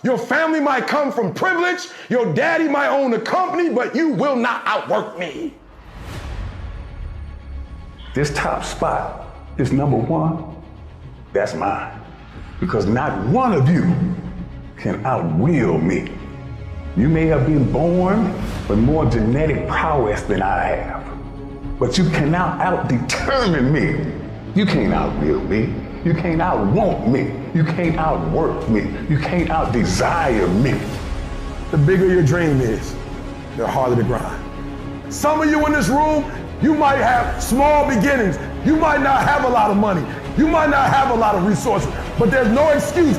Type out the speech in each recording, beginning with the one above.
Your family might come from privilege, your daddy might own a company, but you will not outwork me. This top spot is number one. That's mine. Because not one of you can outwill me. You may have been born with more genetic prowess than I have, but you cannot out-determine me. You can't outwill me. You can't outwant me. You can't outwork me. You can't out-desire me. The bigger your dream is, the harder the grind. Some of you in this room, you might have small beginnings. You might not have a lot of money. You might not have a lot of resources, but there's no excuse.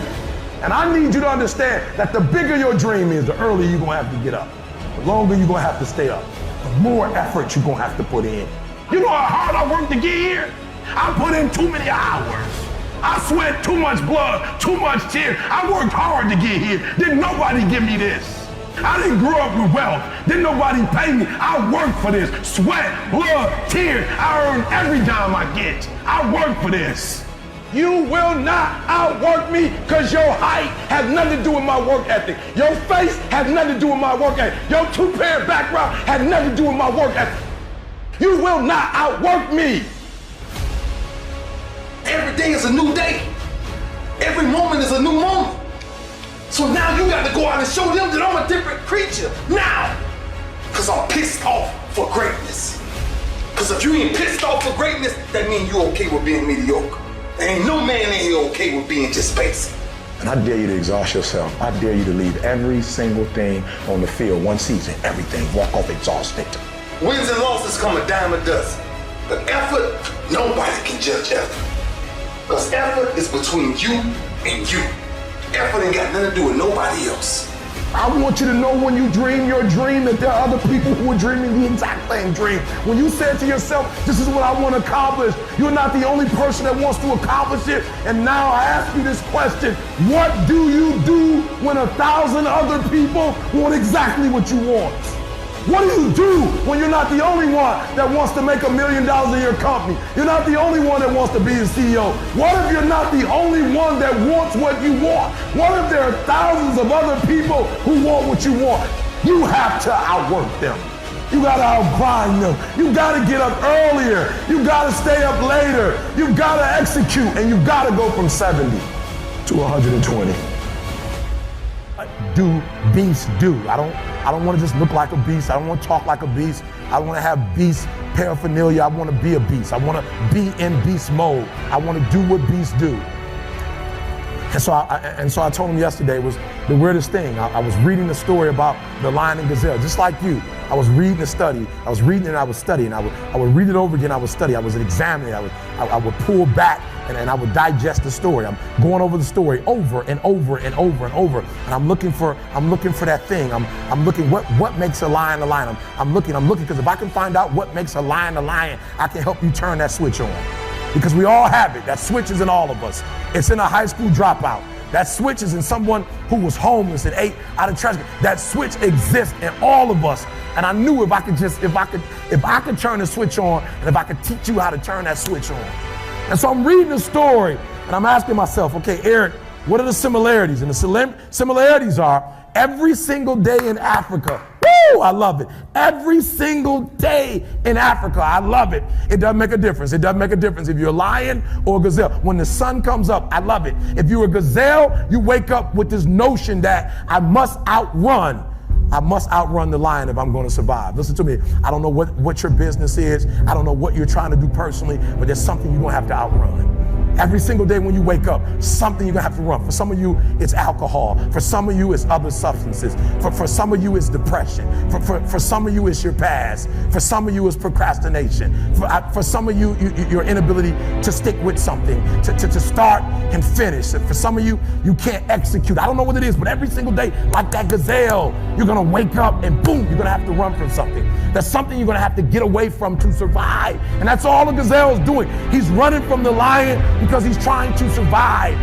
And I need you to understand that the bigger your dream is, the earlier you're gonna have to get up. The longer you're gonna have to stay up. The more effort you're gonna have to put in. You know how hard I worked to get here? I put in too many hours. I sweat too much blood, too much tears. I worked hard to get here. Didn't nobody give me this. I didn't grow up with wealth. Didn't nobody pay me. I worked for this. Sweat, blood, tears. I earn every dime I get. I work for this. You will not outwork me because your height has nothing to do with my work ethic. Your face has nothing to do with my work ethic. Your two-parent background has nothing to do with my work ethic. You will not outwork me. Every day is a new day. Every moment is a new moment. So now you got to go out and show them that I'm a different creature. Now. Because I'm pissed off for greatness. Because if you ain't pissed off for greatness, that means you okay with being mediocre. There ain't no man in here okay with being just basic. And I dare you to exhaust yourself. I dare you to leave every single thing on the field, one season, everything, walk off exhausted. Wins and losses come a dime a dozen. But effort, nobody can judge effort. Because effort is between you and you. Effort ain't got nothing to do with nobody else. I want you to know when you dream your dream that there are other people who are dreaming the exact same dream. When you said to yourself, this is what I want to accomplish, you're not the only person that wants to accomplish it. And now I ask you this question, what do you do when 1,000 other people want exactly what you want? What do you do when you're not the only one that wants to make $1 million in your company? You're not the only one that wants to be a CEO. What if you're not the only one that wants what you want? What if there are thousands of other people who want what you want? You have to outwork them. You gotta outgrind them. You gotta get up earlier. You gotta stay up later. You gotta execute, and you gotta go from 70 to 120. Do beast do. I don't want to just look like a beast. I don't want to talk like a beast. I want to have beast paraphernalia. I want to be a beast. I want to be in beast mode. I want to do what beasts do. And so I told him yesterday was the weirdest thing. I was reading the story about the lion and gazelle, just like you. I was reading the study. I was reading it and I was studying. I would read it over again. I would study. I was examining. I would pull back and I would digest the story. I'm going over the story over and over and over and over. And I'm looking for that thing. I'm looking what makes a lion a lion. I'm looking because if I can find out what makes a lion, I can help you turn that switch on. Because we all have it. That switch is in all of us. It's in a high school dropout. That switch is in someone who was homeless and ate out of trash. That switch exists in all of us. And I knew if I could turn the switch on, and if I could teach you how to turn that switch on. And so I'm reading the story and I'm asking myself, okay, Eric, what are the similarities? And the similarities are every single day in Africa. Woo, I love it. Every single day in Africa, I love it. It doesn't make a difference. It doesn't make a difference if you're a lion or a gazelle. When the sun comes up, I love it. If you're a gazelle, you wake up with this notion that I must outrun the lion if I'm going to survive. Listen to me. I don't know what your business is. I don't know what you're trying to do personally, but there's something you're going to have to outrun. Every single day when you wake up, something you're gonna have to run. For some of you, it's alcohol. For some of you, it's other substances. For some of you, it's depression. For some of you, it's your past. For some of you, it's procrastination. For some of you, your inability to stick with something, to start and finish. For some of you, you can't execute. I don't know what it is, but every single day, like that gazelle, you're gonna wake up and boom, you're gonna have to run from something. That's something you're gonna have to get away from to survive. And that's all the gazelle is doing. He's running from the lion because he's trying to survive.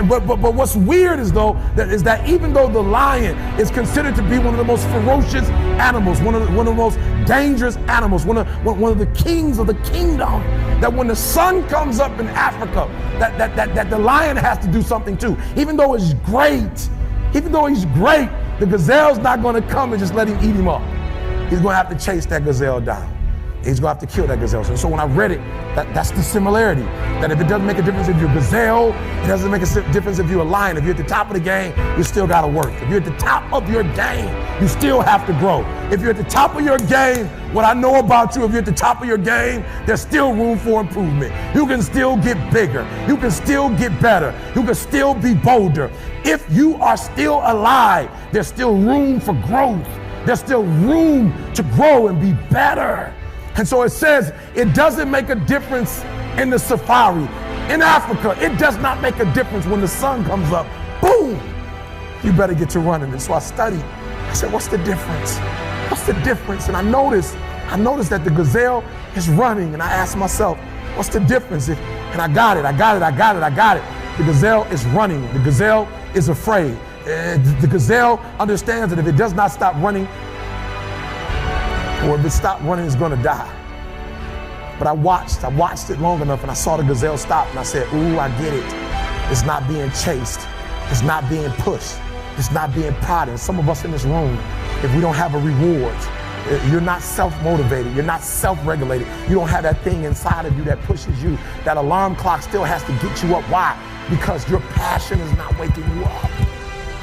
But what's weird is that even though the lion is considered to be one of the most ferocious animals, one of the most dangerous animals, one of the kings of the kingdom, that when the sun comes up in Africa, that the lion has to do something too. Even though it's great Even though he's great, the gazelle's not going to come and just let him eat him up. He's going to have to chase that gazelle down. He's going to have to kill that gazelle. So when I read it, that's the similarity. That if it doesn't make a difference if you're a gazelle, it doesn't make a difference if you're a lion. If you're at the top of the game, you still got to work. If you're at the top of your game, you still have to grow. If you're at the top of your game, what I know about you, if you're at the top of your game, there's still room for improvement. You can still get bigger. You can still get better. You can still be bolder. If you are still alive, there's still room for growth. There's still room to grow and be better. And so it says it doesn't make a difference in the safari. In Africa, it does not make a difference when the sun comes up. Boom! You better get to running. And so I studied. I said, what's the difference? What's the difference? And I noticed that the gazelle is running. And I asked myself, what's the difference? And I got it. The gazelle is running. The gazelle is afraid. The gazelle understands that if it does not stop running, or if it stopped running, it's going to die. But I watched it long enough, and I saw the gazelle stop, and I said, ooh, I get it. It's not being chased. It's not being pushed. It's not being prodded. Some of us in this room, if we don't have a reward, you're not self-motivated. You're not self-regulated. You don't have that thing inside of you that pushes you. That alarm clock still has to get you up. Why? Because your passion is not waking you up.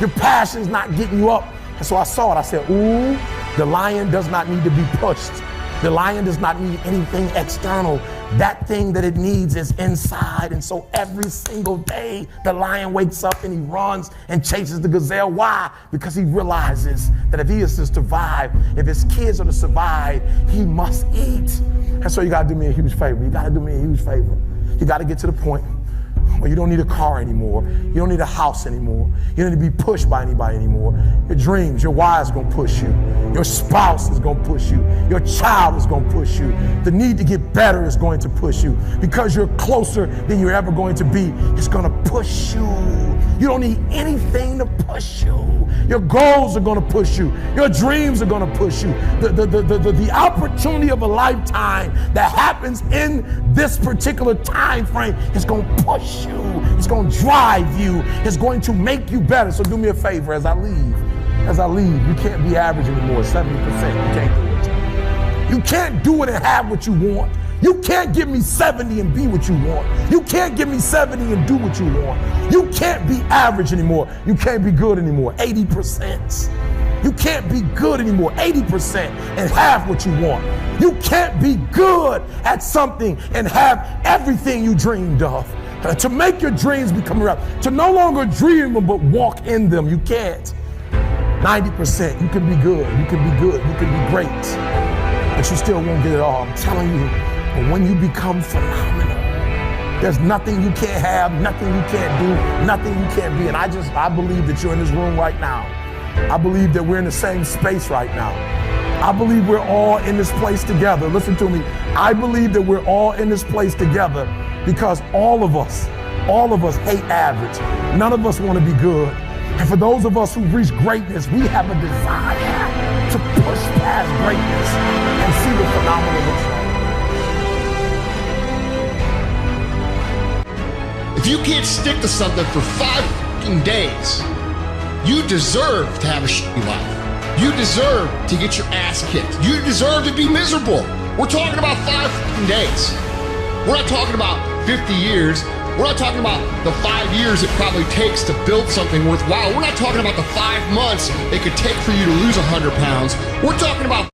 Your passion is not getting you up. And so I saw it. I said, ooh, the lion does not need to be pushed. The lion does not need anything external. That thing that it needs is inside. And so every single day, the lion wakes up and he runs and chases the gazelle. Why? Because he realizes that if he is to survive, if his kids are to survive, he must eat. And so you got to do me a huge favor. You got to do me a huge favor. You got to get to the point where you don't need a car anymore. You don't need a house anymore. You don't need to be pushed by anybody anymore. Your dreams, your wife is going to push you. Your spouse is going to push you. Your child is going to push you. The need to get better is going to push you. Because you're closer than you're ever going to be, it's going to push you. You don't need anything to push you. Your goals are going to push you. Your dreams are going to push you. The opportunity of a lifetime that happens in this particular time frame is going to push you. It's going to drive you. It's going to make you better. So do me a favor as I leave. You can't be average anymore, 70%. You can't do it. You can't do it and have what you want. You can't give me 70 and be what you want. You can't give me 70 and do what you want. You can't be average anymore. You can't be good anymore, 80%. You can't be good anymore, 80%, and have what you want. You can't be good at something and have everything you dreamed of. To make your dreams become reality, to no longer dream them but walk in them, you can't. 90%, you can be good, you can be great, but you still won't get it all. I'm telling you, but when you become phenomenal, there's nothing you can't have, nothing you can't do, nothing you can't be. And I believe that you're in this room right now. I believe that we're in the same space right now. I believe we're all in this place together. Listen to me. I believe that we're all in this place together because all of us hate average. None of us want to be good. And for those of us who've reached greatness, we have a desire to push past greatness and see what phenomenal looks like. If you can't stick to something for 5 fucking days, you deserve to have a shitty life. You deserve to get your ass kicked. You deserve to be miserable. We're talking about 5 fucking days. We're not talking about 50 years. We're not talking about the 5 years it probably takes to build something worthwhile. We're not talking about the 5 months it could take for you to lose 100 pounds. We're talking about